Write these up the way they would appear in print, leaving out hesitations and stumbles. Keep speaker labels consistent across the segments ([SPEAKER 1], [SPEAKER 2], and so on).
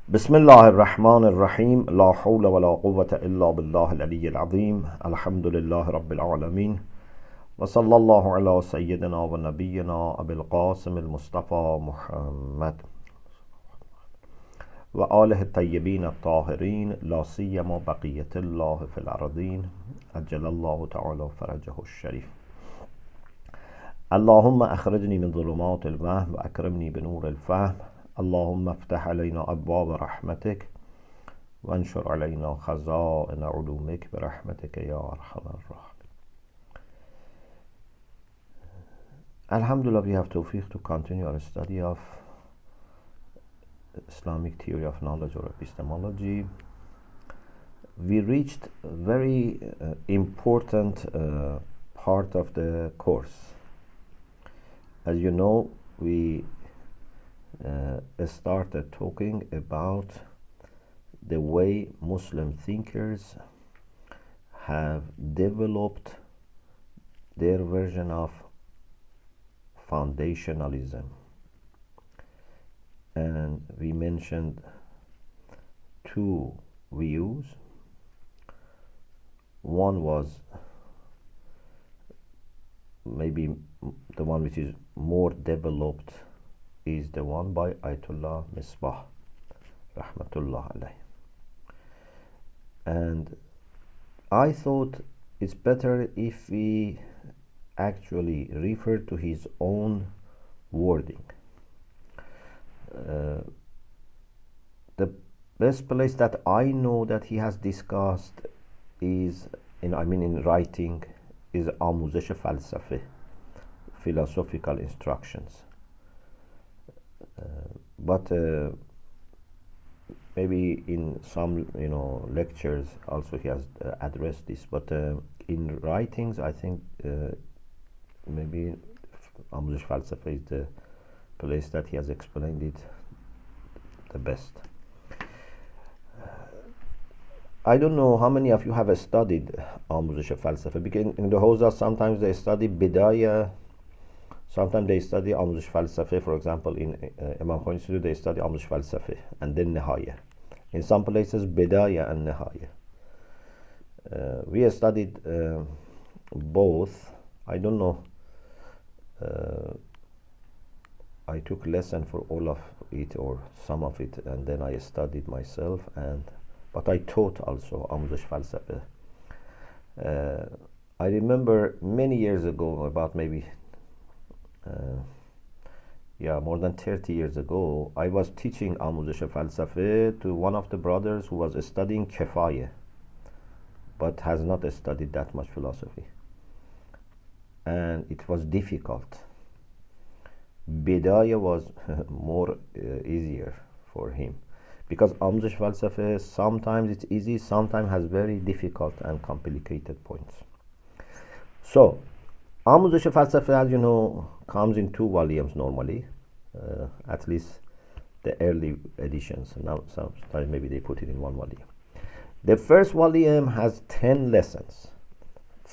[SPEAKER 1] بسم الله الرحمن الرحيم لا حول ولا قوة إلا بالله العلي العظيم الحمد لله رب العالمين وصلى الله على سيدنا ونبينا أبي القاسم المصطفى محمد وآله الطيبين الطاهرين لا سيما بقية الله في الأرضين أجل الله تعالى فرجه الشريف. اللهم أخرجني من ظلمات الوهم وأكرمني بنور الفهم. اللهم افتح علينا أبواب رحمتك وانشر علينا خزائن علومك برحمتك يا أرحم الراحمين. Alhamdulillah, we have tawfiq to continue our study of Islamic theory of knowledge or epistemology. We reached a very important part of the course. As you know, we started talking about the way Muslim thinkers have developed their version of foundationalism, and we mentioned two views. One was maybe the one which is more developed is the one by Ayatollah Misbah rahmatullah alayh, and I thought it's better if we actually refer to his own wording. The best place that I know that he has discussed is in writing is آموزش فلسفه, philosophical instructions. But maybe in some lectures also he has addressed this, but in writings I think maybe آموزش فلسفه is the place that he has explained it the best. I don't know how many of you have studied آموزش فلسفه, because in the Hawza sometimes they study Bidaya, sometimes they study آموزش فلسفه. For example, in Imam Khomeini Institute they study آموزش فلسفه and then Nihaya. In some places Bidaya and Nihaya. We studied both. I don't know. I took lesson for all of it or some of it, and then I studied myself, but I taught also آموزش فلسفه. I remember many years ago, about maybe more than 30 years ago, I was teaching آموزش فلسفه to one of the brothers who was studying Kefaya but has not studied that much philosophy, and it was difficult. Bidaya was more easier for him, because آموزش فلسفه sometimes it's easy, sometimes has very difficult and complicated points. So آموزش فلسفه, as you know, comes in 2 volumes normally, at least the early editions. Now sometimes maybe they put it in 1 volume. The first volume has 10 lessons.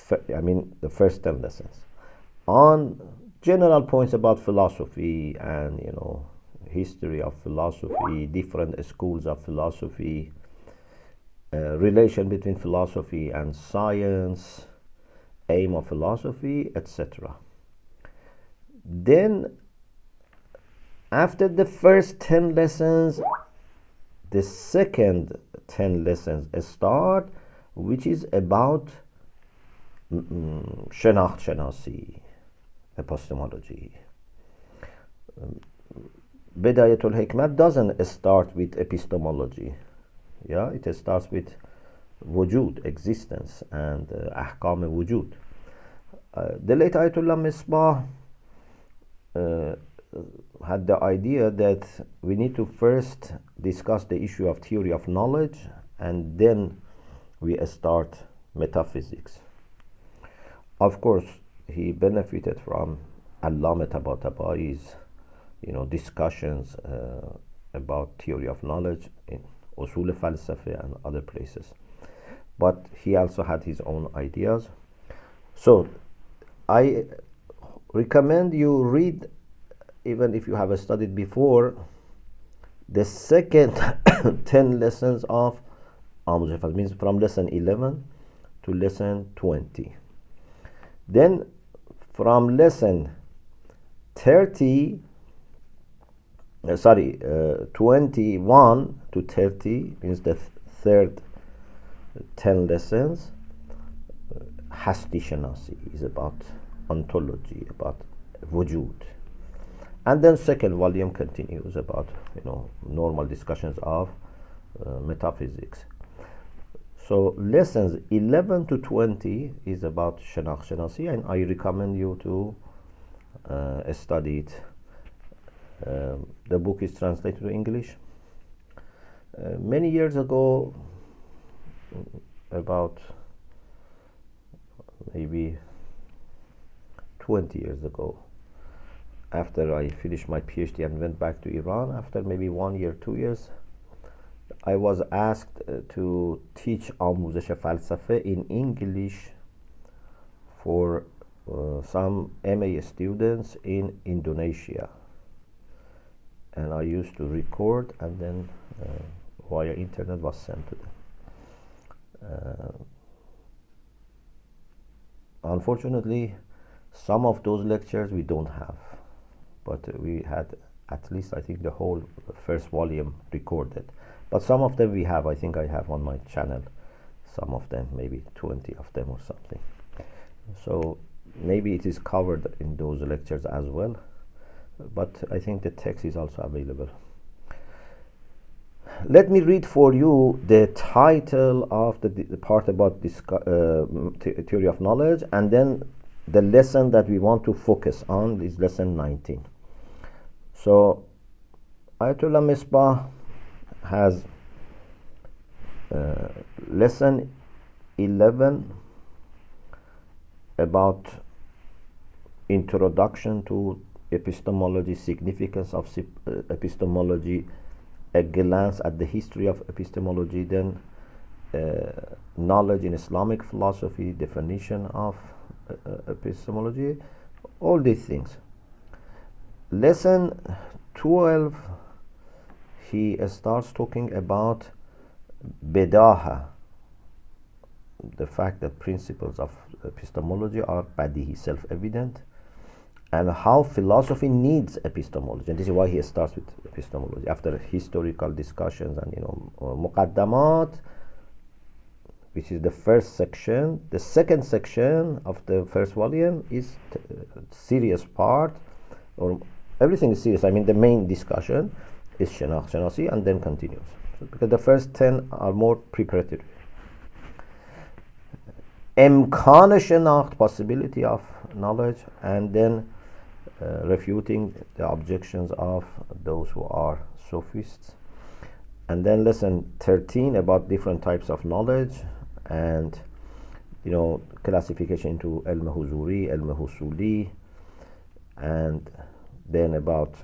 [SPEAKER 1] The first 10 lessons on general points about philosophy and history of philosophy, different schools of philosophy, relation between philosophy and science, aim of philosophy, etc. Then after the first 10 lessons, the second 10 lessons start, which is about شناخت شناسی, epistemology. بداية الحكمة doesn't start with epistemology. It starts with wujud, existence, and أحكام wujud. The late Ayatollah Misbah had the idea that we need to first discuss the issue of theory of knowledge, and then we start metaphysics. Of course, he benefited from Allama Tabataba'i's discussions about theory of knowledge in Usul Falsafa and other places, but he also had his own ideas. So I recommend you read, even if you have studied before, The second 10 lessons of آموزش فلسفه means from lesson 11 to lesson 20. Then from lesson 21 to 30 means the third 10 lessons. هستی شناسی is about ontology, about وجود. And then second volume continues about normal discussions of metaphysics. So lessons 11 to 20 is about شناخت شناسی, and I recommend you to study it. The book is translated to English. Many years ago, about maybe 20 years ago, after I finished my PhD and went back to Iran, after maybe 1 year, 2 years, I was asked to teach آموزش فلسفه in English for some MA students in Indonesia. And I used to record, and then via internet was sent to them. Unfortunately, some of those lectures we don't have, but we had at least, I think, the whole first volume recorded. But some of them we have. I think I have on my channel some of them, maybe 20 of them or something. So maybe it is covered in those lectures as well, but I think the text is also available. Let me read for you the title of the part about this theory of knowledge, and then the lesson that we want to focus on is lesson 19. So Ayatollah Misbah has lesson 11 about introduction to epistemology, significance of epistemology, a glance at the history of epistemology, then knowledge in Islamic philosophy, definition of epistemology, all these things. Lesson 12, he starts talking about bedaha, the fact that principles of epistemology are badihi, self-evident, and how philosophy needs epistemology. And this is why he starts with epistemology after historical discussions and muqaddamat, which is the first section. The second section of the first volume is serious part, or everything is serious. I mean, the main discussion is شناخت شناسی, and then continues. So, because the first 10 are more preparatory. امکان شناخت, possibility of knowledge, and then refuting the objections of those who are sophists. And then lesson 13 about different types of knowledge, and classification into ilm huzuri, ilm husuli, and then about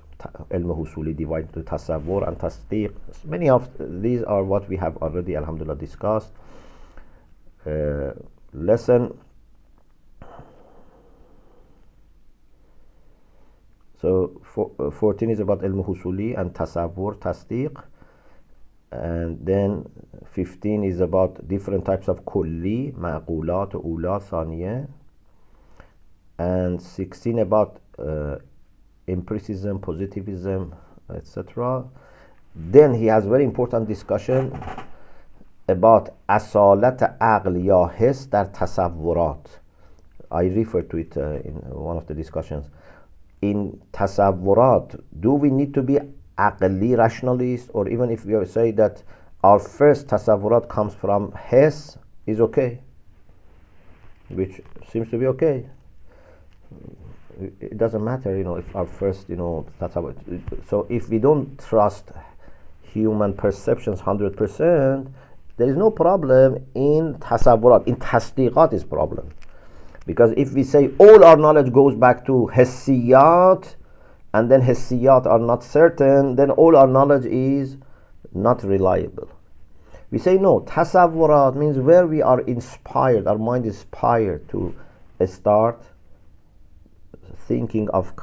[SPEAKER 1] ilm husuli divided to tasawwur and tasdiq. Many of these are what we have already, alhamdulillah, discussed. Lesson So 14 is about ilm husuli and tasawwur, tasdiq, and then 15 is about different types of kulli, ma'qulat, ula, thaniya, and 16 about empiricism, positivism, etc. Then he has very important discussion about asalat aql ya his dar tasawwurat. I refer to it in one of the discussions. In tasawwurat, do we need to be aqli, rationalist, or even if we say that our first tasawwurat comes from his, is okay, which seems to be okay. It doesn't matter, if our first, tasawwur. So if we don't trust human perceptions 100%, there is no problem in tasawwurat. In tasdiqat is problem. Because if we say all our knowledge goes back to hissiyat, and then hissiyat are not certain, then all our knowledge is not reliable. We say no, tasawwurat means where we are inspired, our mind is inspired to start thinking of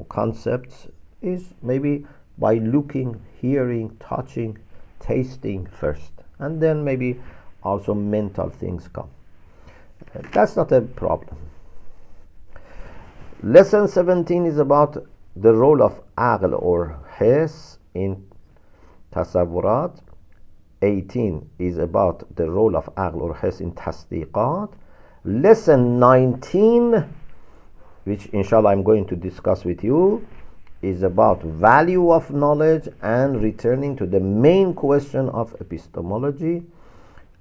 [SPEAKER 1] concepts, is maybe by looking hearing, touching, tasting first, and then maybe also mental things come. That's not a problem. Lesson 17 is about the role of aql or his in tasawwurat. 18 is about the role of aql or his in tasdiqat. Lesson 19, which inshallah I'm going to discuss with you, is about value of knowledge and returning to the main question of epistemology,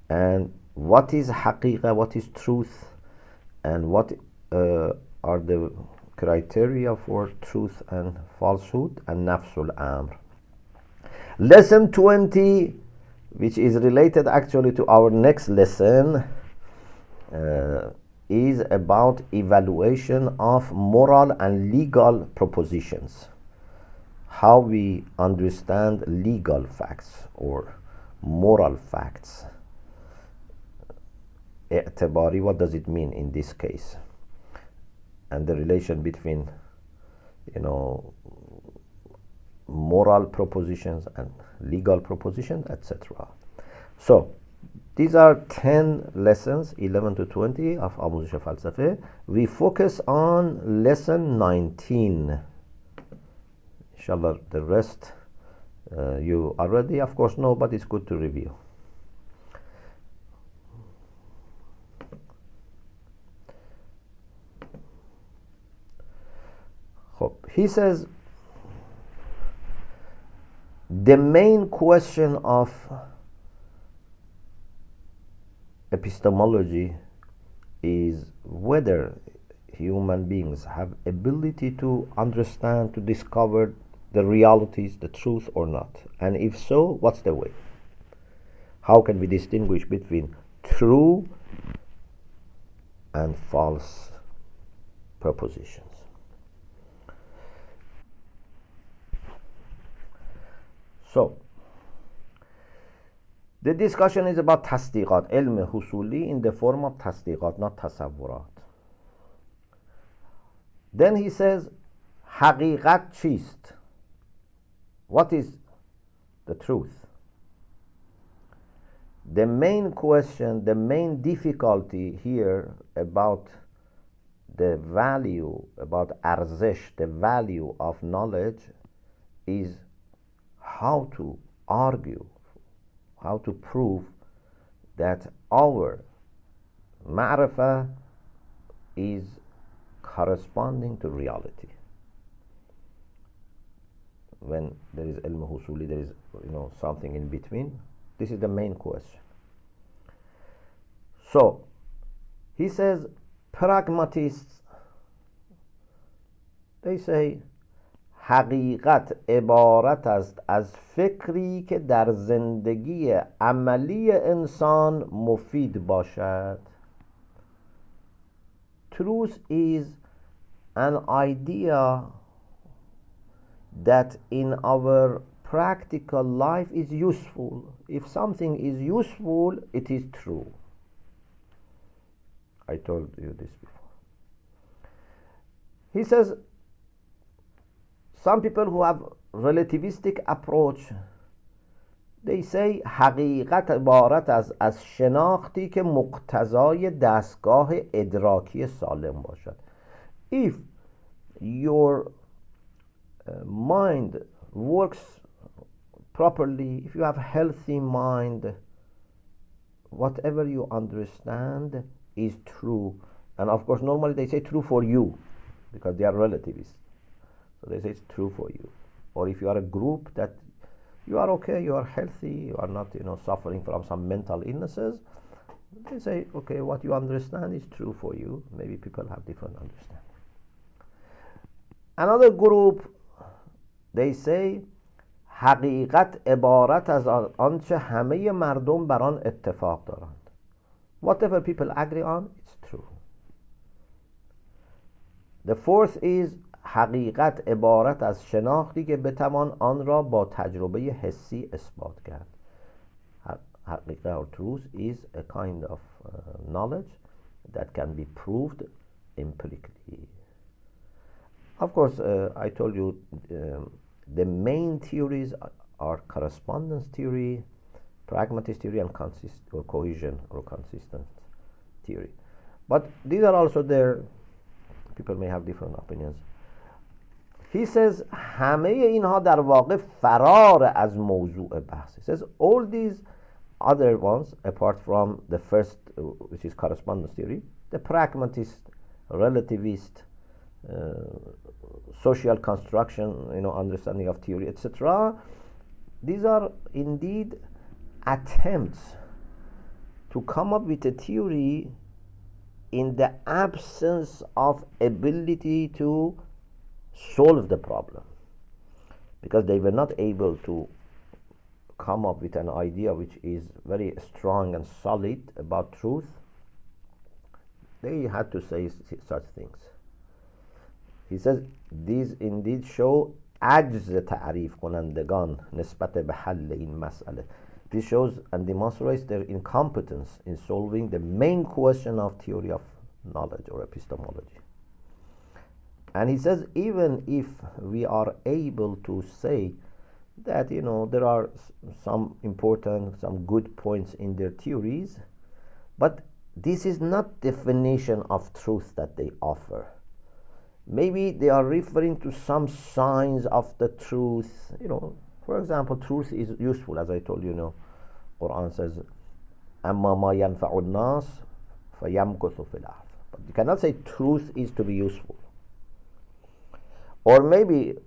[SPEAKER 1] and what is haqiqah, what is truth, and what are the criteria for truth and falsehood, and nafsul amr. Lesson 20, which is related actually to our next lesson, is about evaluation of moral and legal propositions. How we understand legal facts or moral facts. I'tibari, what does it mean in this case? And the relation between, moral propositions and legal propositions, etc. So, these are 10 lessons, 11 to 20 of آموزش فلسفه. We focus on lesson 19. Inshallah, the rest you already, of course, know, but it's good to review. He says, the main question of epistemology is whether human beings have ability to understand, to discover the realities, the truth or not. And if so, what's the way? How can we distinguish between true and false propositions? So, the discussion is about tasdiqat, ilm husuli in the form of tasdiqat, not tasawwurat. Then he says, haqiqat chist. What is the truth? The main question, the main difficulty here about the value, about arzesh, the value of knowledge, is how to argue, how to prove that our ma'rifah is corresponding to reality. When there is ilm husuli, there is something in between. This is the main question. So he says, pragmatists, they say حقیقت عبارت است از فکری که در زندگی عملی انسان مفید باشد. Truth is an idea that in our practical life is useful. If something is useful, it is true. I told you this before. He says, some people who have relativistic approach, they say حقیقت عبارت از شناختی که مقتضای دستگاه ادراکی سالم باشد. If your mind works properly, if you have healthy mind, whatever you understand is true. And of course normally they say true for you because they are relativists. So they say it's true for you. Or if you are a group that you are okay, you are healthy, you are not suffering from some mental illnesses, they say, okay, what you understand is true for you. Maybe people have different understanding. Another group, they say حقیقت عبارت از آنچه همه مردم بر آن اتفاق دارند. Whatever people agree on, it's true. The fourth is حقیقت عبارت از شناختی که بتوان آن را با تجربه حسی اثبات کرد. حقیقت or truth is a kind of knowledge that can be proved empirically. Of course, I told you the main theories are correspondence theory, pragmatist theory, and cohesion or consistent theory. But these are also there. People may have different opinions. He says همه اینها در واقع فرار از موضوع بحث. He says all these other ones, apart from the first, which is correspondence theory, the pragmatist, relativist, social construction, understanding of theory, etc. These are indeed attempts to come up with a theory in the absence of ability to solve the problem, because they were not able to come up with an idea which is very strong and solid about truth. They had to say such things. He says these indeed show عجز تعریف کنندگان نسبت به حل این مسئله. This shows and demonstrates their incompetence in solving the main question of theory of knowledge or epistemology. And he says even if we are able to say that there are some important, some good points in their theories, but this is not definition of truth that they offer. Maybe they are referring to some signs of the truth. For example, truth is useful, as I told you. Quran says, "Amma ma yanfa'u nas fayamkuthu fil ard." But you cannot say truth is to be useful. Or maybe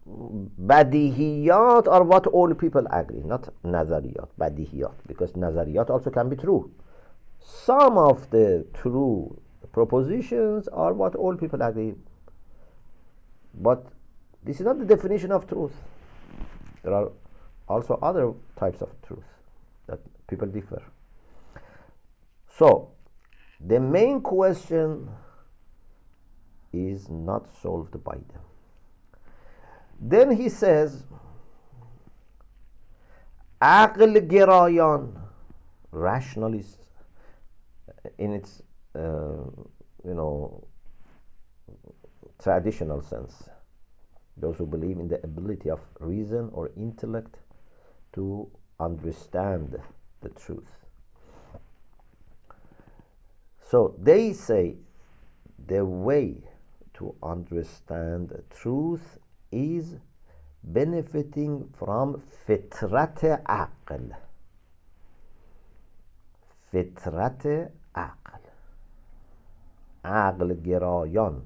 [SPEAKER 1] badihiyat are what all people agree, not nazariyat, badihiyat, because nazariyat also can be true. Some of the true propositions are what all people agree, but this is not the definition of truth. There are also other types of truth that people differ. So the main question is not solved by them. Then he says عقل گرایان, rationalists in its traditional sense, those who believe in the ability of reason or intellect to understand the truth. So they say the way to understand the truth is benefiting from فطرت عقل. فطرت عقل. عقل گرایان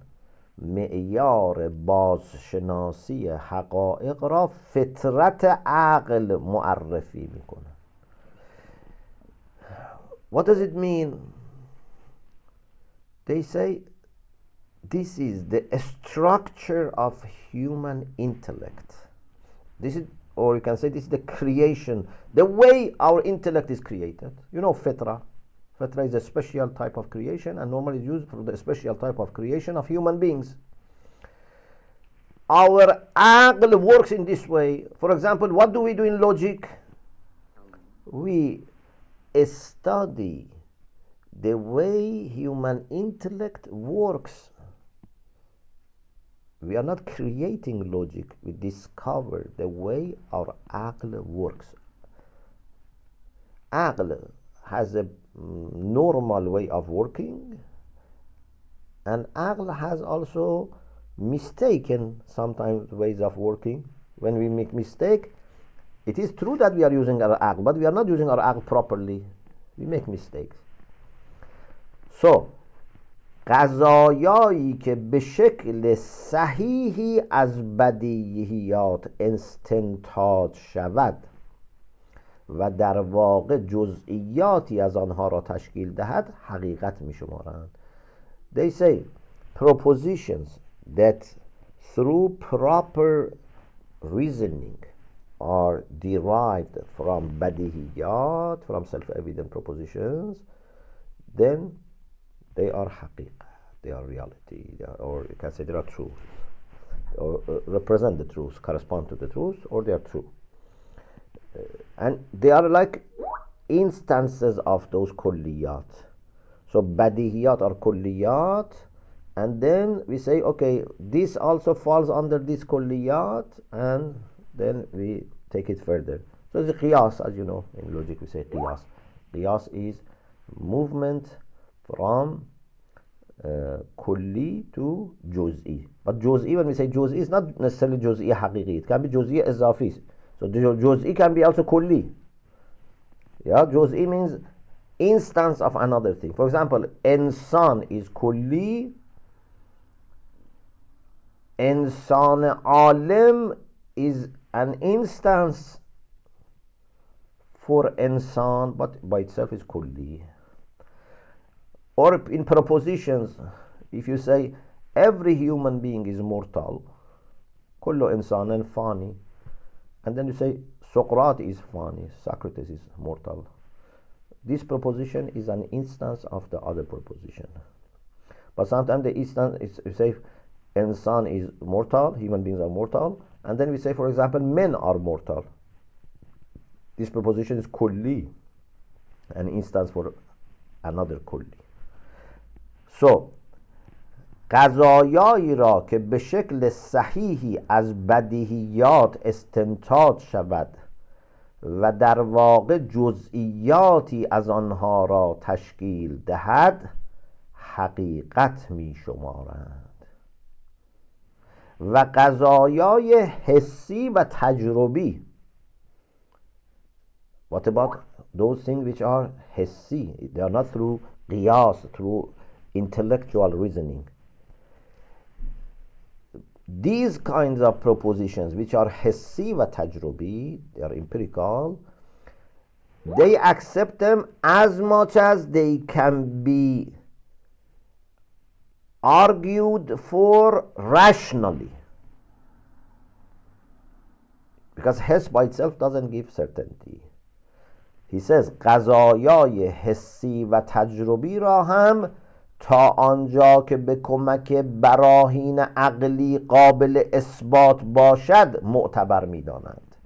[SPEAKER 1] معیار بازشناسی حقایق را فطرت عقل معرفی میکنه. What does it mean? They say this is the structure of human intellect. This is, or you can say this is the creation, the way our intellect is created. Fitra. Fitra is a special type of creation and normally used for the special type of creation of human beings. Our aql works in this way. For example, what do we do in logic? We study the way human intellect works. We are not creating logic. We discover the way our aql works. Aql has a normal way of working, and aql has also mistaken sometimes ways of working. When we make mistake, it is true that we are using our aql, but we are not using our aql properly. We make mistakes. So قضایایی که به شکل صحیحی از بدیهیات استنتاج شود و در واقع جزئیاتی از آنها را تشکیل دهد حقیقت می شمارند. They say propositions that through proper reasoning are derived from بدیهیات, from self-evident propositions, then they are haqiqah, they are reality, or you can say they are truth, or represent the truth, correspond to the truth, or they are true. And they are like instances of those kulliyat. So badihiyat are kulliyat, and then we say, okay, this also falls under this kulliyat, and then we take it further. So the qiyas, as you know, in logic we say qiyas. Qiyas is movement from kulli to juz'i. But juz'i, when we say juz'i, it's not necessarily juz'i haqiqi. It can be juz'i izafi. So the juz'i can be also kulli. Yeah, juz'i means instance of another thing. For example, insan is kulli. Insan alim is an instance for insan, but by itself is kulli. Or in propositions, if you say every human being is mortal, kullu insanin fani, and then you say Socrates is fani, Socrates is mortal, this proposition is an instance of the other proposition. But sometimes the instance is, you say insan is mortal, human beings are mortal, and then we say, for example, men are mortal. This proposition is kulli, an instance for another kulli. So قضایایی را که به شکل صحیحی از بدیهیات استنتاج شود و در واقع جزئیاتی از آنها را تشکیل دهد حقیقت می شمارند و قضایای حسی و تجربی. What about those things which are حسی? They are not through قیاس, through intellectual reasoning. These kinds of propositions which are حسی و تجربی, they are empirical, they accept them as much as they can be argued for rationally, because حس by itself doesn't give certainty. He says قضایای حسی و تجربی را هم تا آنجا که به کمک براهین عقلی قابل اثبات باشد معتبر می دانند.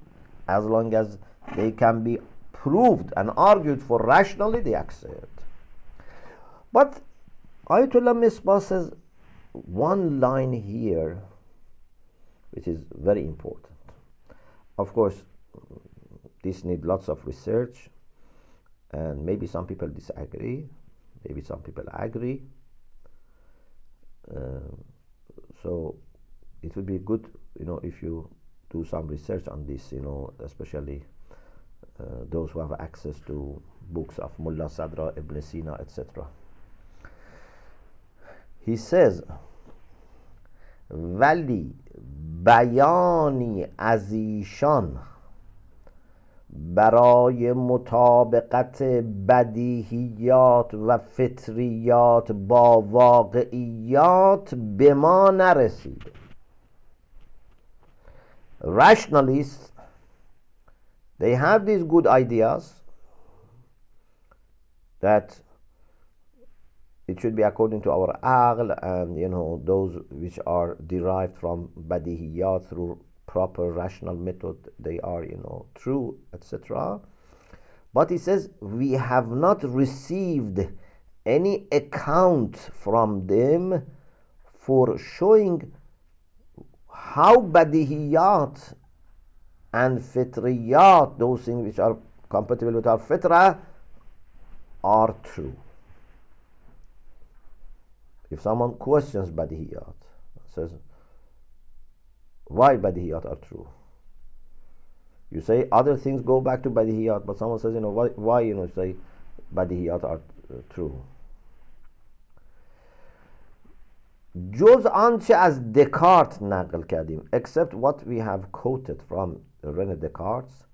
[SPEAKER 1] As long as they can be proved and argued for rationally, they accept. But Ayatollah Misbah says one line here which is very important. Of course, this needs lots of research, and maybe some people disagree, maybe some people agree. So it would be good, if you do some research on this, especially those who have access to books of Mullah Sadra, Ibn Sina, etc. He says, ولی بیانی از ایشان برای مطابقت بدیهیات و فطریات با واقعیات به ما نرسید. Rationalists, they have these good ideas that it should be according to our aql, and those which are derived from badihiyat through proper rational method, they are true, etc. But he says we have not received any account from them for showing how badihiyat and fitriyat, those things which are compatible with our fitra, are true. If someone questions badihiyat, says, why badihiyat are true? You say other things go back to badihiyat, but someone says, why say badihiyat are true? جز آنچه از دکارت نقل کردیم, except what we have quoted from René Descartes.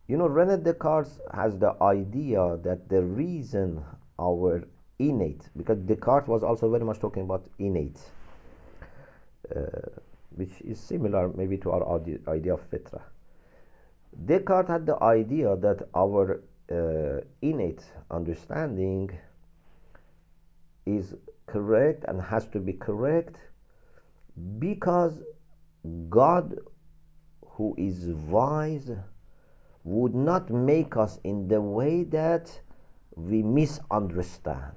[SPEAKER 1] René Descartes has the idea that the reason our innate, because Descartes was also very much talking about innate, which is similar maybe to our idea of fitra. Descartes had the idea that our innate understanding is correct and has to be correct because God, who is wise, would not make us in the way that we misunderstand.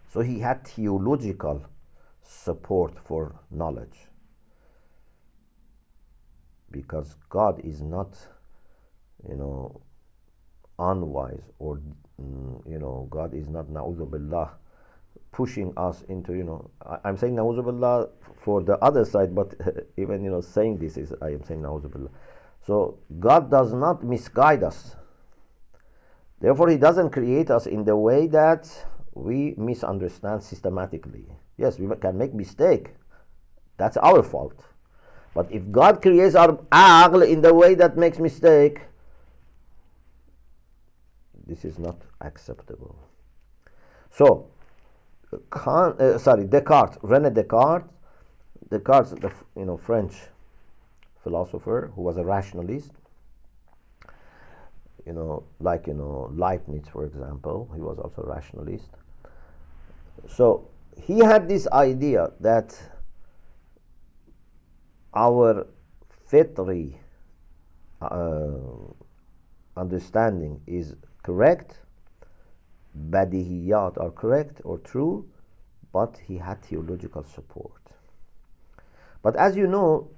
[SPEAKER 1] So he had theological support for knowledge, because God is not, you know, unwise, or you know, God is not, na'udhu billah, pushing us into, you know, I'm saying na'udhu billah for the other side, but even, you know, saying this is, I am saying na'udhu billah. So God does not misguide us. Therefore, He doesn't create us in the way that we misunderstand systematically. Yes, we can make mistake. That's our fault. But if God creates our aql in the way that makes mistake, this is not acceptable. So, Descartes, René Descartes, the, you know, French philosopher who was a rationalist, you know, like, you know, Leibniz, for example, he was also a rationalist. So he had this idea that our fitri understanding is correct, badihiyat are correct or true, but he had theological support. But as you know,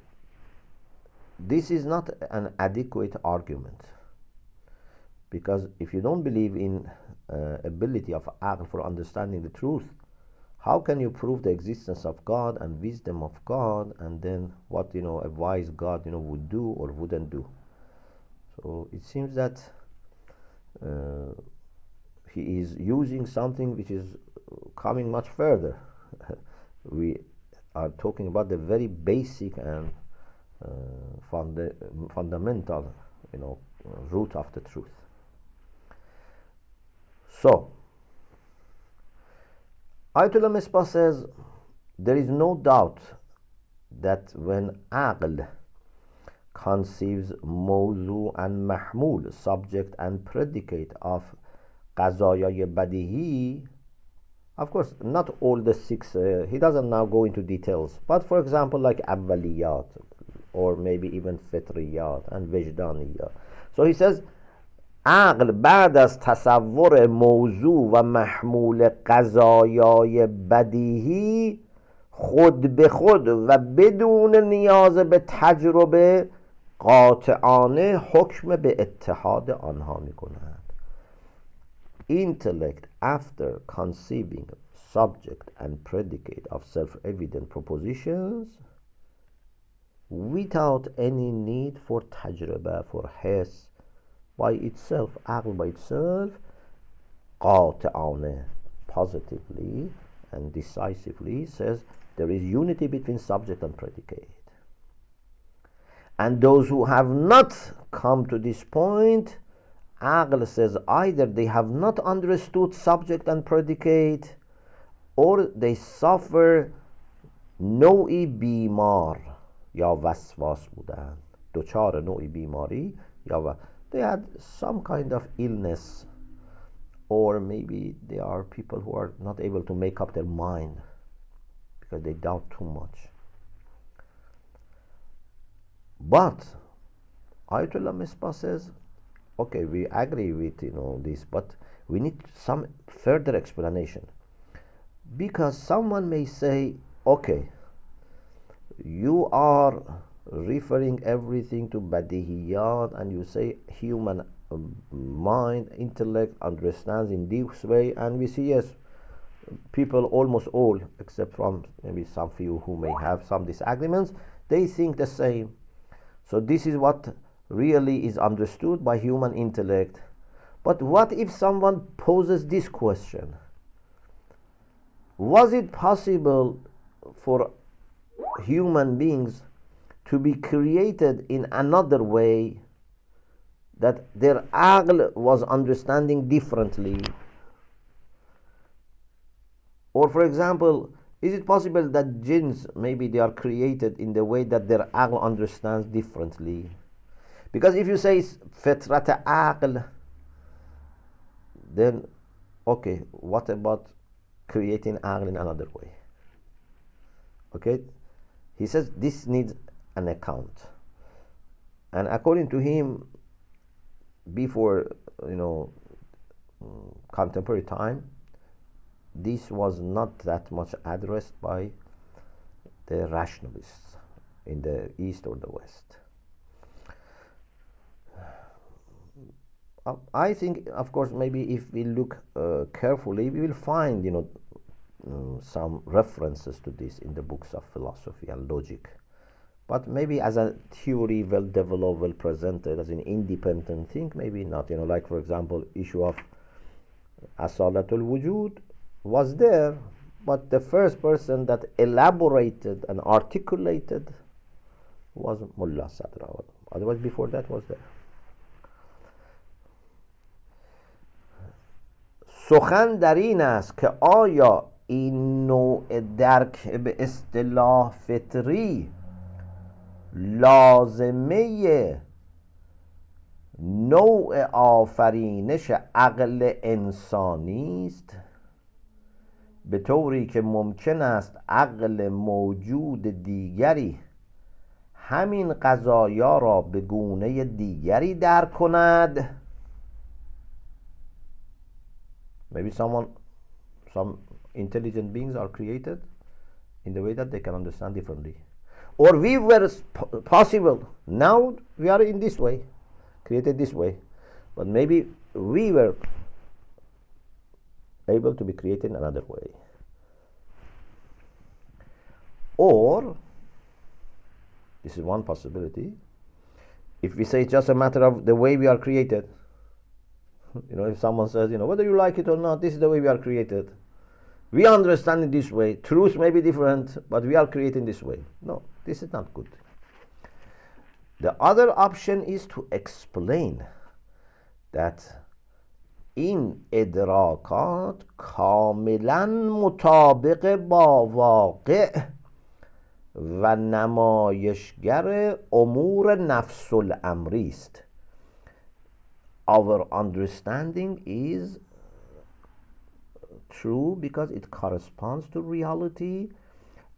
[SPEAKER 1] this is not an adequate argument, because if you don't believe in ability of aql for understanding the truth, how can you prove the existence of God and wisdom of God, and then what, you know, a wise God, you know, would do or wouldn't do? So it seems that he is using something which is coming much further. We are talking about the very basic and fundamental, you know, root of the truth. So Ayatollah Misbah says there is no doubt that when aql conceives mawzu and mahmul, subject and predicate of qazayay badihi, of course not all the six, he doesn't now go into details, but for example like awwaliyat, or maybe even fitriyat and wajdaniyat. So he says عقل بعد از تصور موضوع و محمول قضایای بدیهی خود به خود و بدون نیاز به تجربه قاطعانه حکم به اتحاد آنها می کند. Intellect, after conceiving subject and predicate of self-evident propositions without any need for tajribah, for hiss, by itself, aql by itself, قاطعانه, positively and decisively says there is unity between subject and predicate. And those who have not come to this point, aql says either they have not understood subject and predicate, or they suffer نوعی بیمار یا وسواس بودن، دچار نوعی بیماری یا they had some kind of illness, or maybe they are people who are not able to make up their mind because they doubt too much. But Ayatollah Misbah says, okay, we agree with, you know, this, but we need some further explanation, because someone may say, okay, you are referring everything to badihiyat, and you say human mind, intellect understands in this way, and we see, yes, people, almost all except from maybe some few who may have some disagreements, they think the same. So this is what really is understood by human intellect. But what if someone poses this question: was it possible for human beings to be created in another way, that their aql was understanding differently? Or for example, is it possible that jinns, maybe they are created in the way that their aql understands differently? Because if you say fitrat aql, then okay, what about creating aql in another way? Okay, he says this needs an account. And according to him, before, you know, contemporary time, this was not that much addressed by the rationalists in the East or the West. I think, of course, maybe if we look carefully, we will find, some references to this in the books of philosophy and logic. But maybe as a theory, well developed, well presented as an independent thing, maybe not. Like for example, issue of asalatul wujud was there, but the first person that elaborated and articulated was Mullah Sadra. Otherwise, before that was there. سخن در این است که آیا این نوع درک به اصطلاح فطری لازمه نوع آفرینش عقل انسانی است، به طوری که ممکن است عقل موجود دیگری همین قضایا را به گونه دیگری درک کند. Maybe some intelligent beings are created in the way that they can understand differently. Or we were possible. Now we are in this way, created this way. But maybe we were able to be created in another way. Or, this is one possibility, if we say it's just a matter of the way we are created, if someone says, whether you like it or not, this is the way we are created. We understand it this way. Truth may be different, but we are created this way. No, this is not good. The other option is to explain that این ادراکات کاملا مطابق با واقع و نمایشگر امور نفس الامری است. Our understanding is true because it corresponds to reality.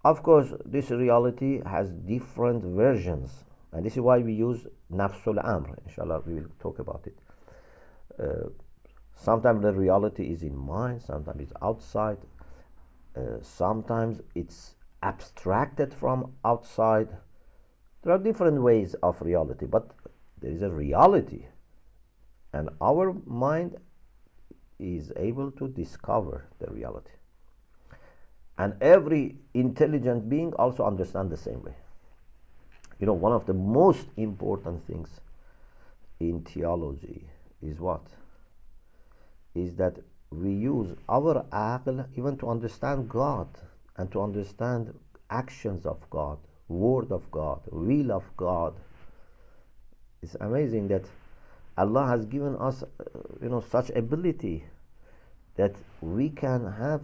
[SPEAKER 1] Of course, this reality has different versions, and this is why we use nafsul amr. Inshallah, we will talk about it. Sometimes the reality is in mind, sometimes it's outside, sometimes it's abstracted from outside. There are different ways of reality, but there is a reality, and our mind is able to discover the reality. And every intelligent being also understands the same way. One of the most important things in theology is what? Is that we use our aql even to understand God and to understand actions of God, word of God, will of God. It's amazing that Allah has given us, such ability that we can have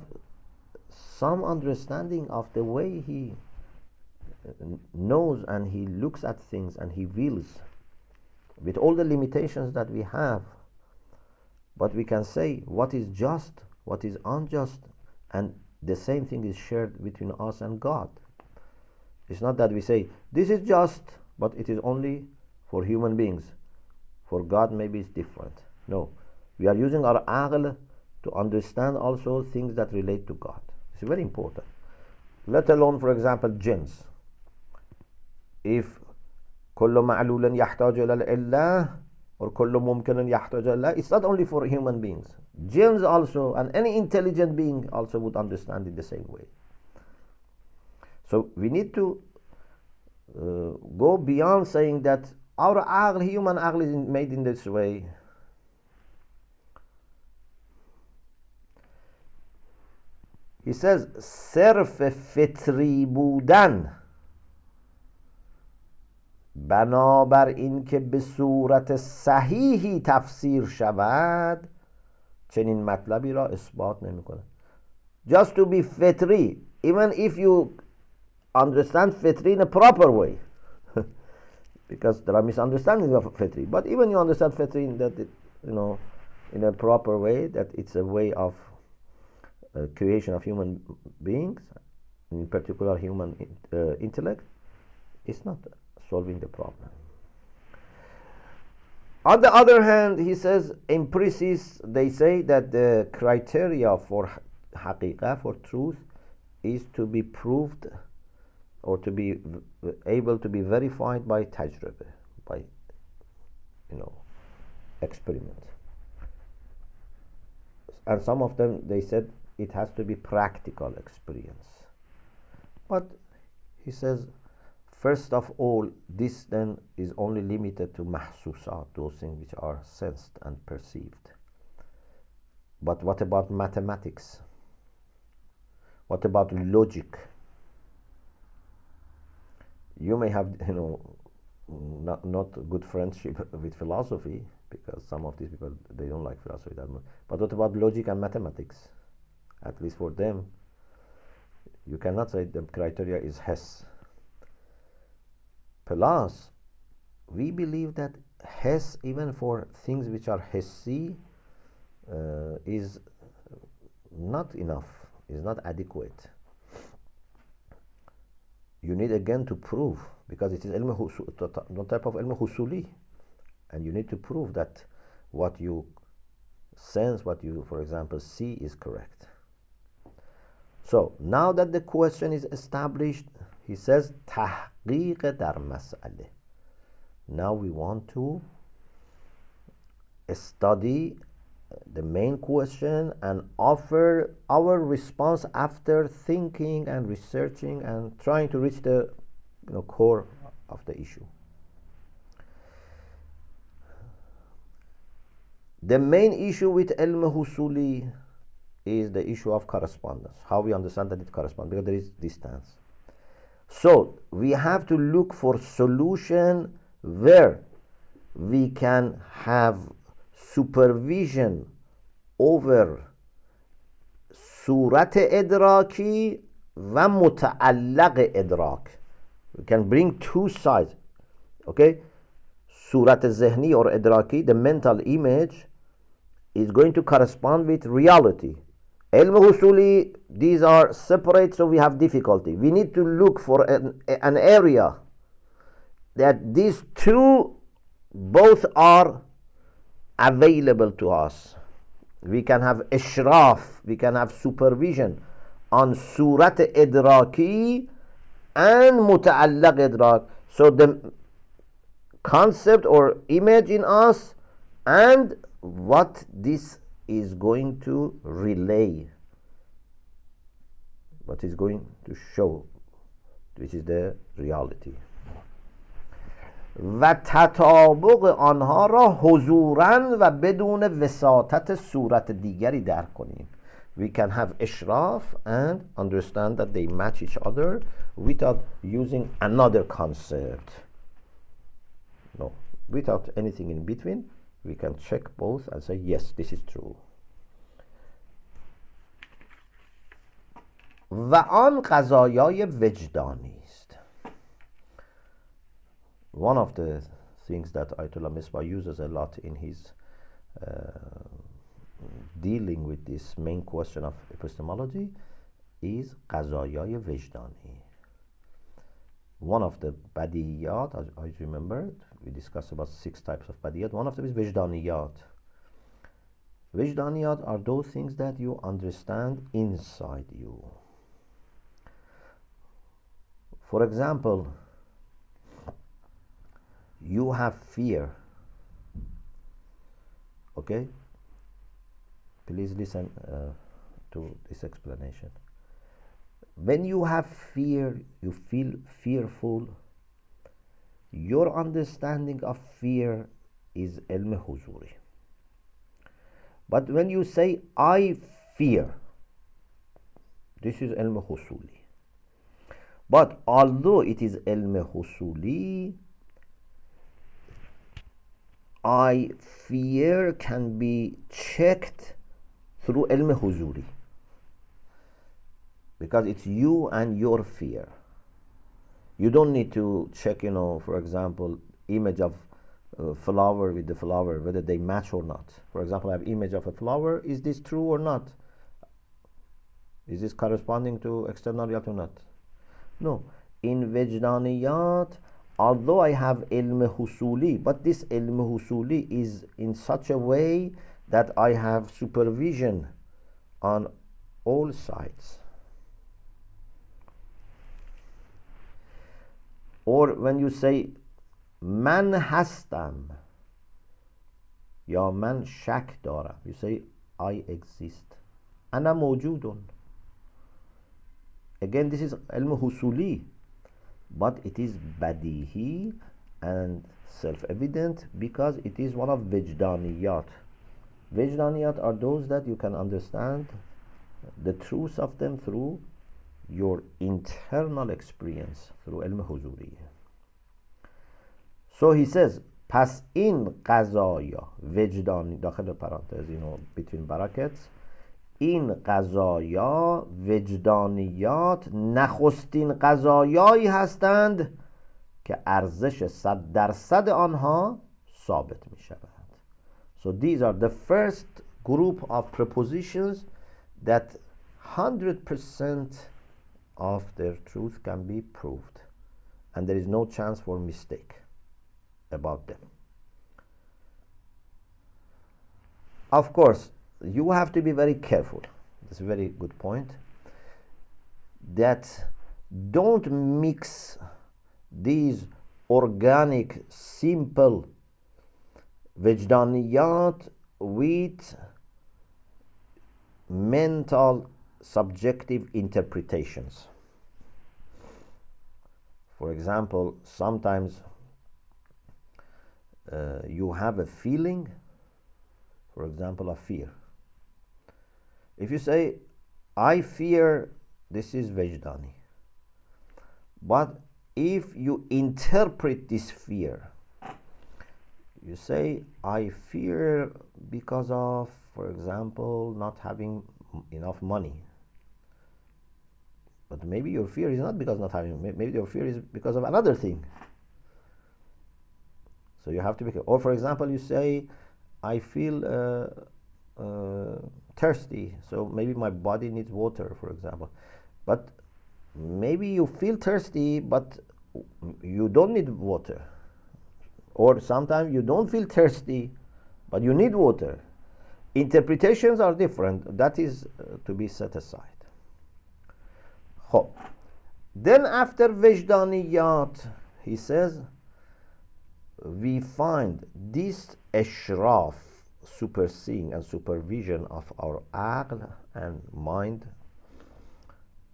[SPEAKER 1] some understanding of the way He knows and He looks at things and He wills, with all the limitations that we have. But we can say what is just, what is unjust, and the same thing is shared between us and God. It's not that we say this is just, but it is only for human beings. For God maybe it's different. No, we are using our aql to understand also things that relate to God. It's very important. Let alone, for example, jinns. If كل معلول يحتاج إلى العلة or كل ممكن يحتاج إلى، it's not only for human beings. Jinns also, and any intelligent being also would understand it the same way. So we need to go beyond saying that our aql, human aql, is made in this way. He says صرف فطری بودن بنابر این که به صورت صحیحی تفسیر شود چنین مطلبی را اثبات نمی‌کند. Just to be fitri, even if you understand fitri in a proper way, because there are misunderstandings of fitri, but even you understand fitri in that, in a proper way, that it's a way of creation of human beings, in particular human intellect, it's not solving the problem. On the other hand, he says, empiricists, they say that the criteria for haqiqah, for truth, is to be proved or to be able to be verified by tajribah, by experiment. And some of them, they said it has to be practical experience. But he says, first of all, this then is only limited to mahsusat, those things which are sensed and perceived. But what about mathematics? What about logic? You may have, not good friendship with philosophy, because some of these people, they don't like philosophy that much. But what about logic and mathematics? At least for them, you cannot say the criteria is Hess. Plus, we believe that Hess, even for things which are Hessi, is not enough, is not adequate. You need again to prove, because it is no type of ilm husuli, and you need to prove that what you sense, what you, for example, see is correct. So now that the question is established, he says tahqiq dar mas'ale. Now we want to study the main question and offer our response after thinking and researching and trying to reach the core of the issue. The main issue with ilm husuli is the issue of correspondence, how we understand that it corresponds, because there is distance. So we have to look for solution where we can have supervision over صورت ادراکی و متعلق ادراک. We can bring two sides, okay? صورت ذهنی or ادراکی, the mental image, is going to correspond with reality. Ilm husuli, these are separate, so we have difficulty. We need to look for an area that these two both are available to us. We can have ishraf, we can have supervision on surat idraki and muta'allaq idrak. So the concept or image in us and what this is going to relay, what is going to show, which is the reality. و تطابق آنها را حضوراً و بدون وساطت صورت دیگری درک کنیم. We can have ishraf and understand that they match each other without using another concept. No, without anything in between, we can check both and say, yes, this is true. و آن قضایای وجدانی است. One of the things that Ayatollah Misbah uses a lot in his dealing with this main question of epistemology is قضایای وجدانی. One of the badiyat, as I remember, we discussed about 6 types of badiyat. One of them is vijdaniyat. Vijdaniyat are those things that you understand inside you. For example, you have fear. Okay? Please listen to this explanation. When you have fear, you feel fearful. Your understanding of fear is ilm huzuri. But when you say, I fear, this is ilm husuli. But although it is ilm husuli, I fear can be checked through ilm huzuri, because it's you and your fear. You don't need to check, for example, image of flower with the flower, whether they match or not. For example, I have image of a flower. Is this true or not? Is this corresponding to external reality or not? No. In Vijdaniyat, although I have ilm husuli, but this ilm husuli is in such a way that I have supervision on all sides. Or when you say man hastam, یا من شک دارم. You say I exist. أنا موجود. Again, this is علم حصولی, but it is بدیهی and self-evident because it is one of وجدانیات. وجدانیات are those that you can understand the truth of them through your internal experience, through علم حضوری. So he says پس این قضایا وجدانی، داخل پرانتز اینو between brackets، این قضایا وجدانیات نخستین قضایایی هستند که ارزش 100% آنها ثابت می شود. So these are the first group of prepositions that 100% of their truth can be proved and there is no chance for mistake about them. Of course, you have to be very careful. That's a very good point. That don't mix these organic, simple وجدانیات with mental, subjective interpretations. For example, sometimes you have a feeling, for example, of fear. If you say, I fear, this is Vejdani. But if you interpret this fear, you say, I fear because of, for example, not having enough money. But maybe your fear is not because not having, maybe your fear is because of another thing. So you have to be careful. Or for example, you say, I feel thirsty, so maybe my body needs water, for example. But maybe you feel thirsty, but you don't need water. Or sometimes you don't feel thirsty, but you need water. Interpretations are different. That is to be set aside. Then after Vejdaniyat, he says, we find this ishraf, superseeing and supervision of our aql and mind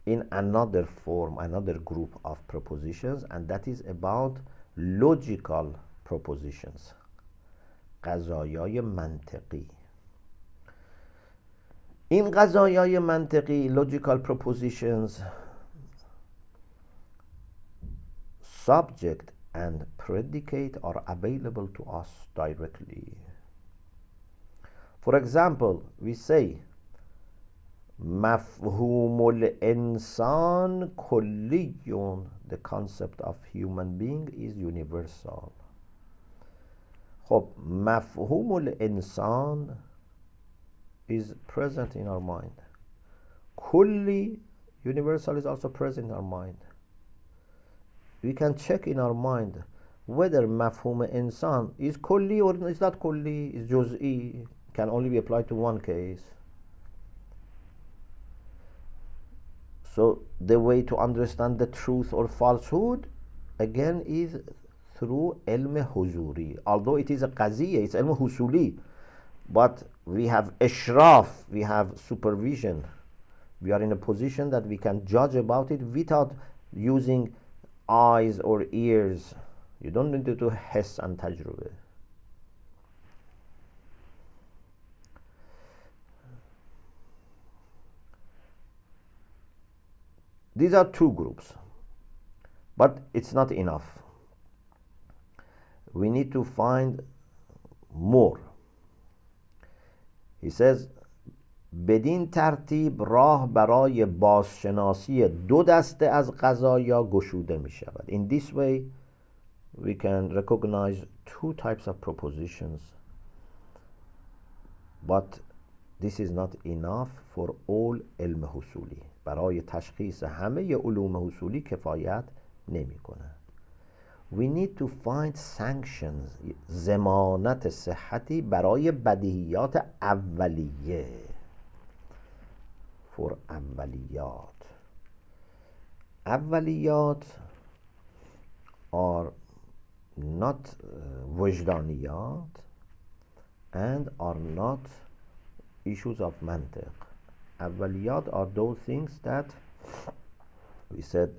[SPEAKER 1] in another form, another group of propositions, and that is about logical propositions. قضایای منطقی. این قضایای منطقی, logical propositions, subject and predicate are available to us directly. For example, we say مفهوم الانسان کلیون, the concept of human being is universal. خب مفهوم الانسان is present in our mind. Kulli, universal, is also present in our mind. We can check in our mind whether mafhum insan is kulli or is not kulli, is juz'i, can only be applied to one case. So the way to understand the truth or falsehood again is through ilm huzuri. Although it is a qaziyya, it's ilm husuli, but we have ishraf, we have supervision. We are in a position that we can judge about it without using eyes or ears. You don't need to do hiss and tajrubah. These are two groups, but it's not enough. We need to find more. He says بدین ترتیب راه برای بازشناسی دو دسته از قضایا گشوده می شود. In this way we can recognize two types of propositions, but this is not enough for all علم حصولی. برای تشخیص همه علوم حصولی کفایت نمی کنه. We need to find sanctions, ضمانت صحتی برای بدیهیات اولیه. For اولiyat. Awaliyat are not وجدانیات, and are not issues of mantiq. Awwaliyat are those things that we said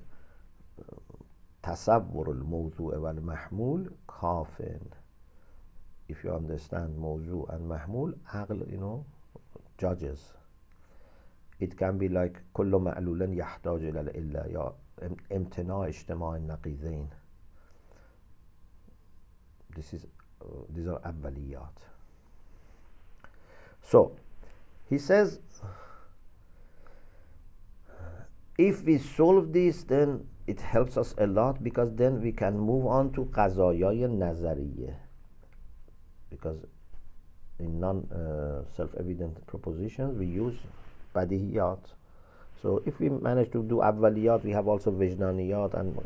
[SPEAKER 1] تصور الموضوع والمحمول کافٍ. If you understand موضوع and محمول, عقل, judges. It can be like كل معلول يحتاج إلى العلة یا امتناع اجتماع النقیضین. These are أوليات. So he says, if we solve this, then it helps us a lot, because then we can move on to قضایای نظریه. Because in non-self-evident propositions we use بدیهیات. So if we manage to do أوليات, we have also وجدانيات and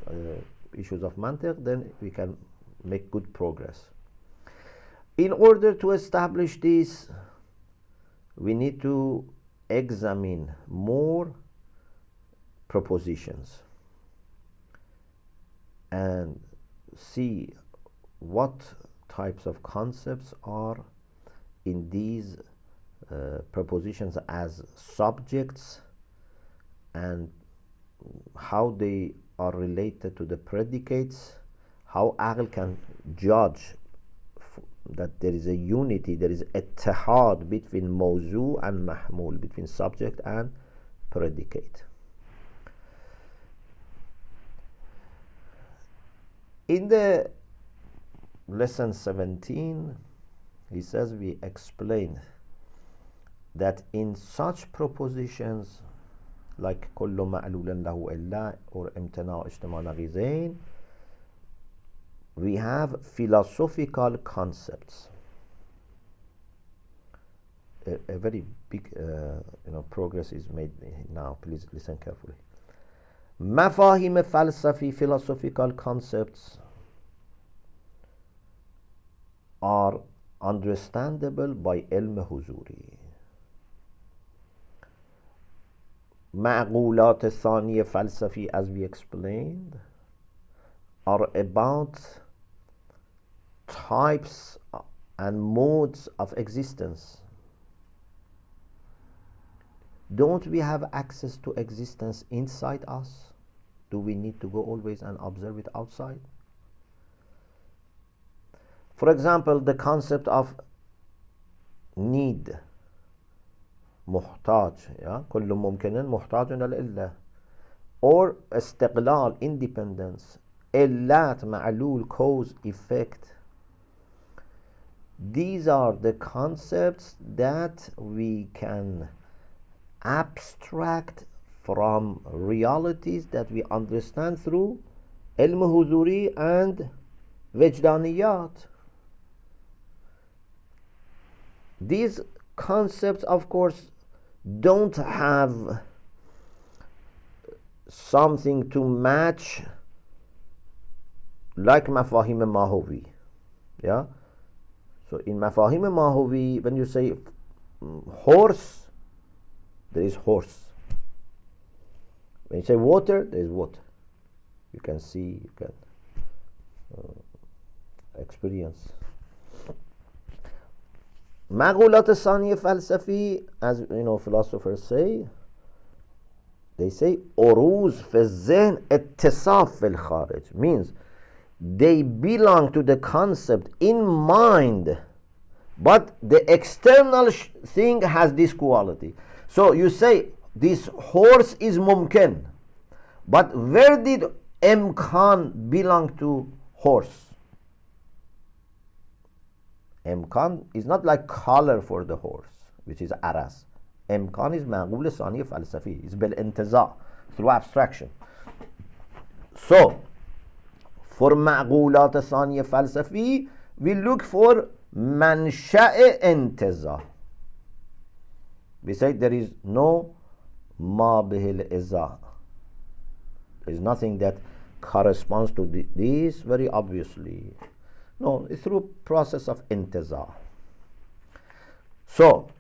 [SPEAKER 1] issues of mantiq, then we can make good progress. In order to establish this, we need to examine more propositions and see what types of concepts are in these propositions as subjects, and how they are related to the predicates, how aql can judge that there is a unity, there is ittihad between mawzu and mahmul, between subject and predicate. In the lesson 17, he says we explained that in such propositions like كل معلول له إلا or امتناع اجتماع نقيضين, we have philosophical concepts. A very big progress is made now. Please listen carefully. مفاهیم فلسفی, philosophical concepts, are understandable by علم حضوری. معقولات ثانی فلسفی, as we explained, are about types and modes of existence. Don't we have access to existence inside us? Do we need to go always and observe it outside? For example, the concept of need, محتاج, كل ممكن محتاج إلى العلة, or استقلال, independence, علات, معلول, cause, effect. These are the concepts that we can abstract from realities that we understand through علم حضوری and وجدانیات. These concepts, of course, don't have something to match like مفاهیم ماهوی. So in مفاهیم ماهوی, when you say horse, there is horse. When you say water, there is water. You can see, you can experience. معقولات ثانی فلسفی, as philosophers say, they say عروض في الذهن اتصاف في الخارج, means they belong to the concept in mind, but the external thing has this quality. So you say this horse is mumkin, but where did imkan belong to horse? امکان is not like color for the horse, which is aras. امکان is معقول ثانی فلسفی, is بالانتزاع, through abstraction. So for معقولات ثانی فلسفی, we look for منشأ انتزاع. We say there is no ما به الإزاء. There is nothing that corresponds to this very obviously. No, it's through process of انتزاع. So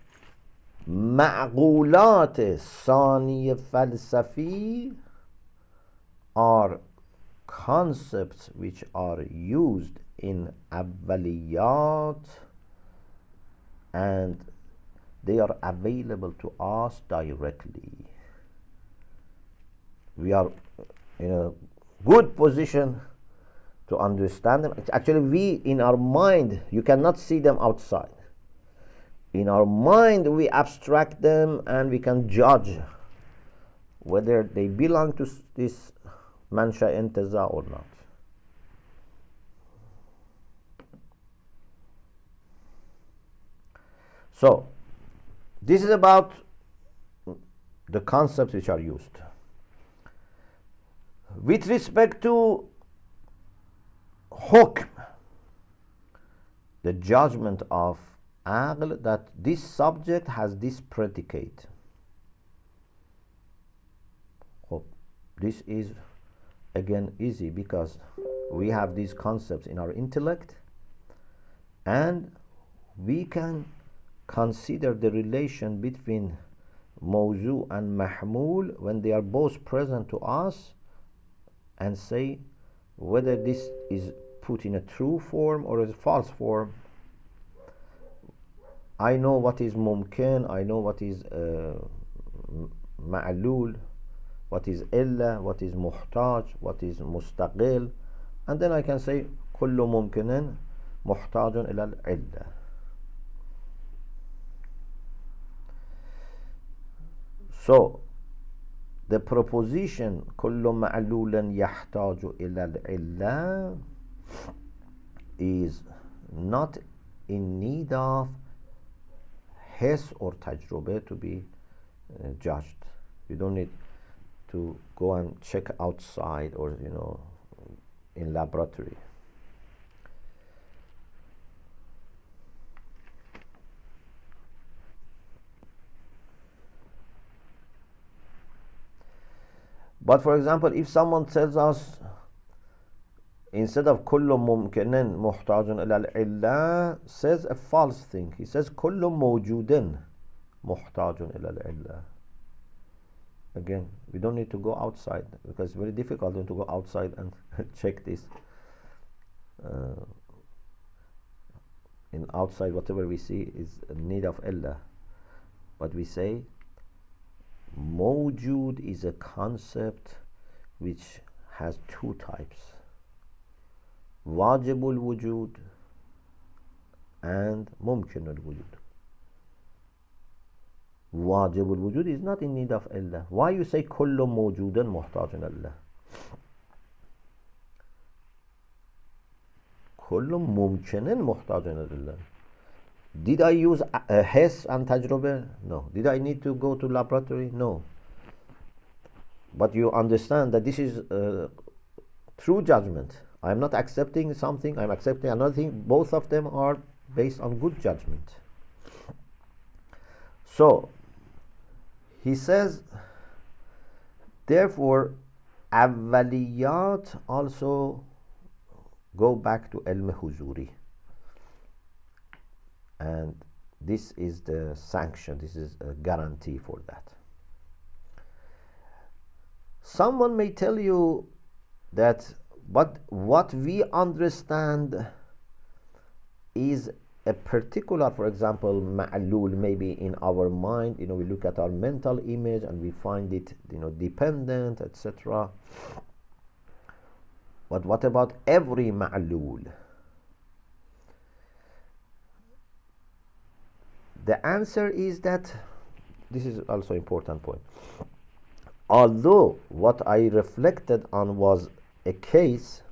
[SPEAKER 1] معقولات ثانی فلسفی are concepts which are used in أوليات and they are available to us directly. We are in a good position to understand them. Actually, we in our mind, you cannot see them outside. In our mind, we abstract them and we can judge whether they belong to this mansha intiza or not. So, this is about the concepts which are used. With respect to hukm, the judgment of aql, that this subject has this predicate. This is again easy because we have these concepts in our intellect and we can consider the relation between mawzu and mahmul when they are both present to us and say whether this is put in a true form or a false form. I know what is mumkin, I know what is ma'lul, what is illa, what is muhtaj, what is mustaqil, and then I can say kullu mumkinin muhtajun ila al-illa. So the proposition kullu ma'lulan yahtaju ila al-illa is not in need of his or tajrubah to be judged. You don't need to go and check outside or in laboratory. But for example, if someone tells us instead of kullu mumkinin muhtajun ila al-illa, says a false thing. He says kullu mawjudin muhtajun ila al-illa. Again, we don't need to go outside because it's very difficult to go outside and check this. In outside, whatever we see is in need of illa. But we say mawjud is a concept which has two types: wajibul wujud and mumkinul wujud. Wajibul wujud is not in need of illa. Why you say kullu mawjudan muhtajun illa? Kullu mumkinin muhtajun illa. Did I use his and tajrubah? No. Did I need to go to laboratory? No. But you understand that this is true judgment. I am not accepting something, I am accepting another thing. Both of them are based on good judgment. So, he says, therefore, awwaliyat also go back to ilm huzuri. And this is the sanction, this is a guarantee for that. Someone may tell you that, but what we understand is a particular, for example, ma'lul, maybe in our mind, we look at our mental image and we find it, dependent, etc. But what about every ma'lul? The answer is that, this is also an important point. Although what I reflected on was a case,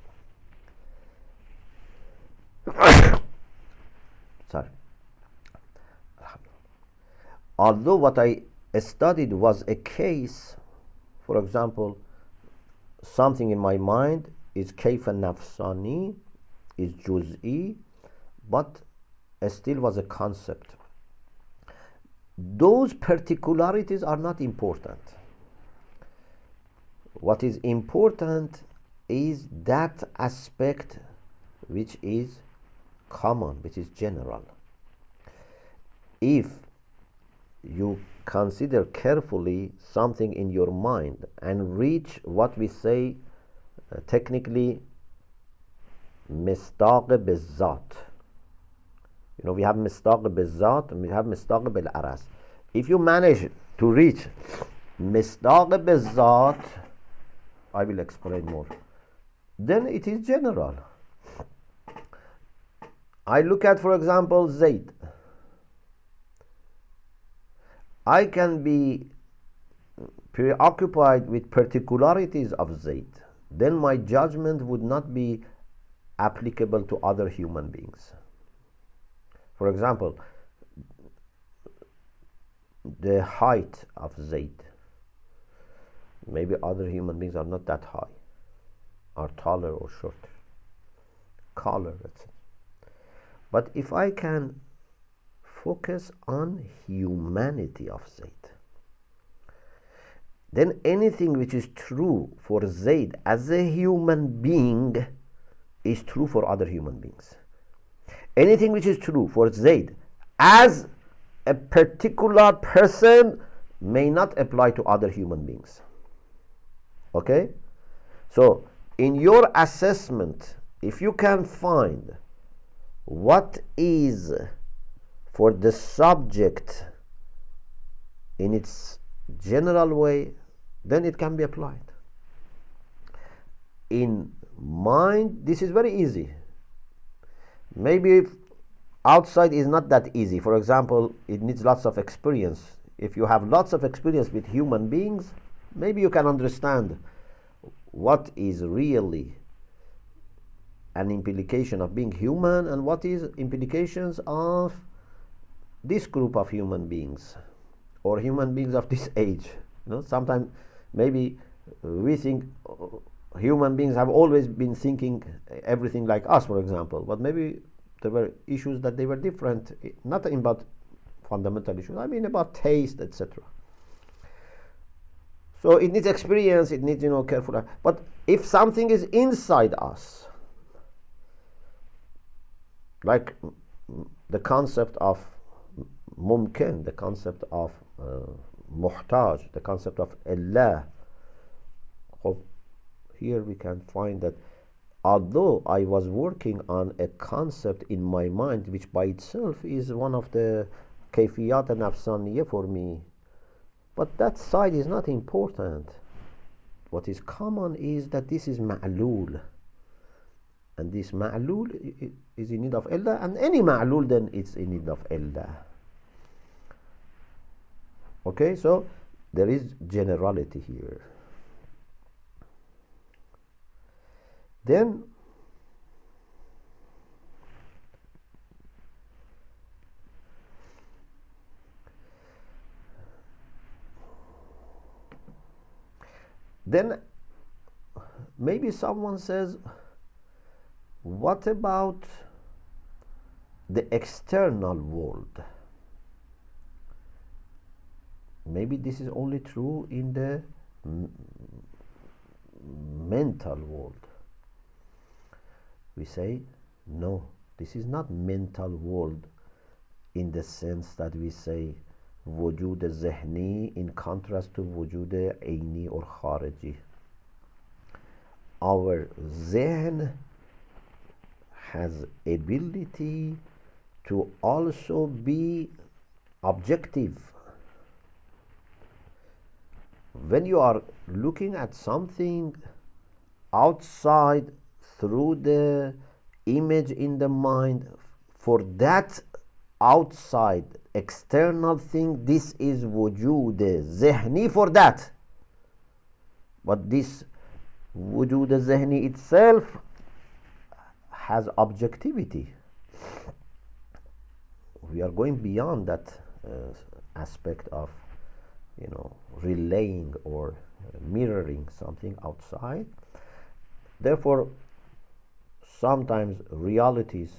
[SPEAKER 1] although what I studied was a case, for example, something in my mind is kayfa nafsani, is juz'i, but still was a concept. Those particularities are not important. What is important is that aspect which is common, which is general. If you consider carefully something in your mind and reach what we say technically mistaq bizzat, You know, we have mistaq bil-zat and we have mistaq bil-aras. If you manage to reach mistaq bil-zat, I will explain more, then it is general. I look at, for example, Zayd. I can be preoccupied with particularities of Zayd. Then my judgment would not be applicable to other human beings. For example, the height of Zayd. Maybe other human beings are not that high, are taller or shorter, color, etc. But if I can focus on humanity of Zayd, then anything which is true for Zayd as a human being is true for other human beings. Anything which is true for Zayd as a particular person may not apply to other human beings. Okay? So, in your assessment, if you can find what is for the subject in its general way, then it can be applied. In mind, this is very easy. Maybe if outside is not that easy. For example, it needs lots of experience. If you have lots of experience with human beings, maybe you can understand what is really an implication of being human and what is implications of this group of human beings or human beings of this age. You know, sometimes maybe we think human beings have always been thinking everything like us, for example, but maybe there were issues that they were different, not about fundamental issues, I mean about taste, etc. So it needs experience, it needs, careful. But if something is inside us, like the concept of mumkin, the concept of muhtaj, the concept of Allah, here we can find that although I was working on a concept in my mind, which by itself is one of the kayfiyat and nafsaniyya for me, but that side is not important. What is common is that this is ma'lul, and this ma'lul is in need of Allah, and any ma'lul then is in need of Allah. Okay, so there is generality here. Then maybe someone says, what about the external world? Maybe this is only true in the mental world. We say, no, this is not mental world in the sense that we say wujud zihni in contrast to wujud aini or khariji. Our zihn has ability to also be objective. When you are looking at something outside through the image in the mind, for that outside external thing, this is wujud zihni for that. But this wujud zihni itself has objectivity. We are going beyond that aspect of relaying or mirroring something outside. Therefore, sometimes realities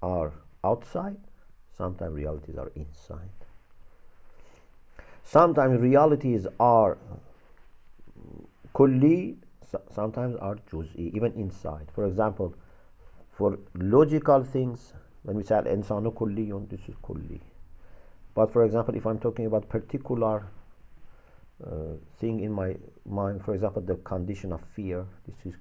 [SPEAKER 1] are outside, sometimes realities are inside. Sometimes realities are kulli, sometimes are juz'i, even inside. For example, for logical things, when we say al-insanu kulliyun, this is kulli. But for example, if I'm talking about particular thing in my mind, for example, the condition of fear, this is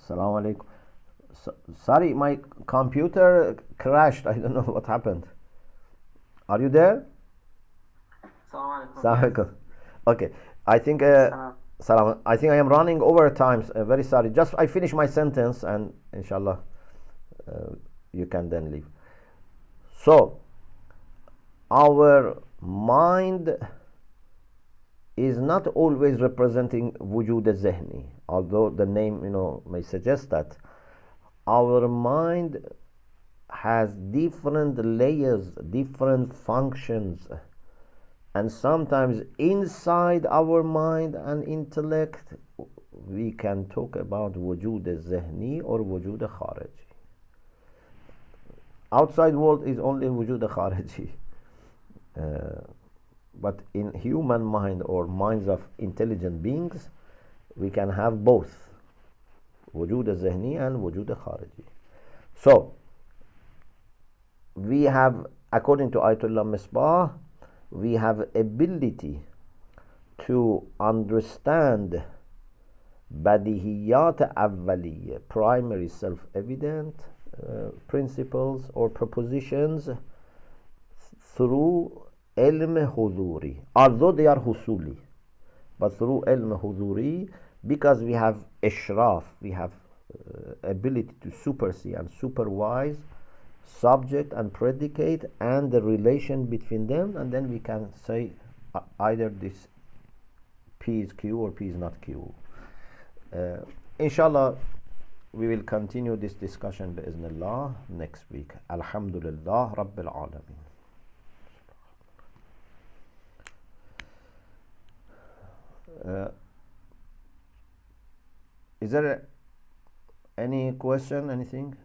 [SPEAKER 1] Assalamu alaikum. Sorry, my computer crashed. I don't know what happened. Are you there?
[SPEAKER 2] Assalamu alaikum.
[SPEAKER 1] Assalamu
[SPEAKER 2] Yes.
[SPEAKER 1] alaikum. Okay, I think salam. I think I am running over time. Very sorry. Just I finish my sentence and inshallah you can then leave. So our mind is not always representing wujud al-zihni, although the name may suggest that. Our mind has different layers, different functions, and sometimes inside our mind and intellect we can talk about wujud al-zihni or wujud al-khariji. Outside world is only wujud al-khariji. But in human mind or minds of intelligent beings, we can have both wujud al-zihni and wujud al-khariji. So we have, according to Ayatollah Misbah, we have ability to understand badihiyat awwaliya, primary self-evident principles or propositions through ilm huduri, although they are husuli, but through ilm huduri, because we have ishraf, we have ability to supersede and supervise subject and predicate and the relation between them, and then we can say either this P is Q or P is not Q. Inshallah, we will continue this discussion bi'Iznillah next week. Alhamdulillah Rabbil Alameen. Is there any question, anything?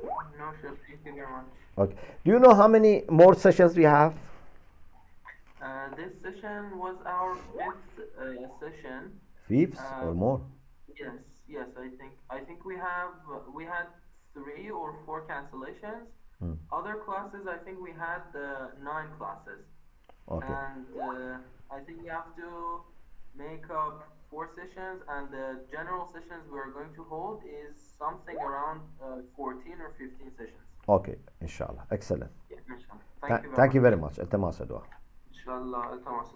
[SPEAKER 2] No, sure. Thank you very much.
[SPEAKER 1] Okay. Do you know how many more sessions we have?
[SPEAKER 2] This session was our fifth session.
[SPEAKER 1] Fifth or more?
[SPEAKER 2] Yes. I think we had 3 or 4 cancellations. Other classes, I think we had 9 classes.
[SPEAKER 1] Okay.
[SPEAKER 2] And I think we have to make up 4 sessions, and the general sessions we are going to hold is something around 14 or 15 sessions.
[SPEAKER 1] Okay, inshallah. Excellent.
[SPEAKER 2] Yeah, inshallah. Thank you very
[SPEAKER 1] Thank you
[SPEAKER 2] much.
[SPEAKER 1] very much. التماس دعاء.
[SPEAKER 2] Inshallah, التماس.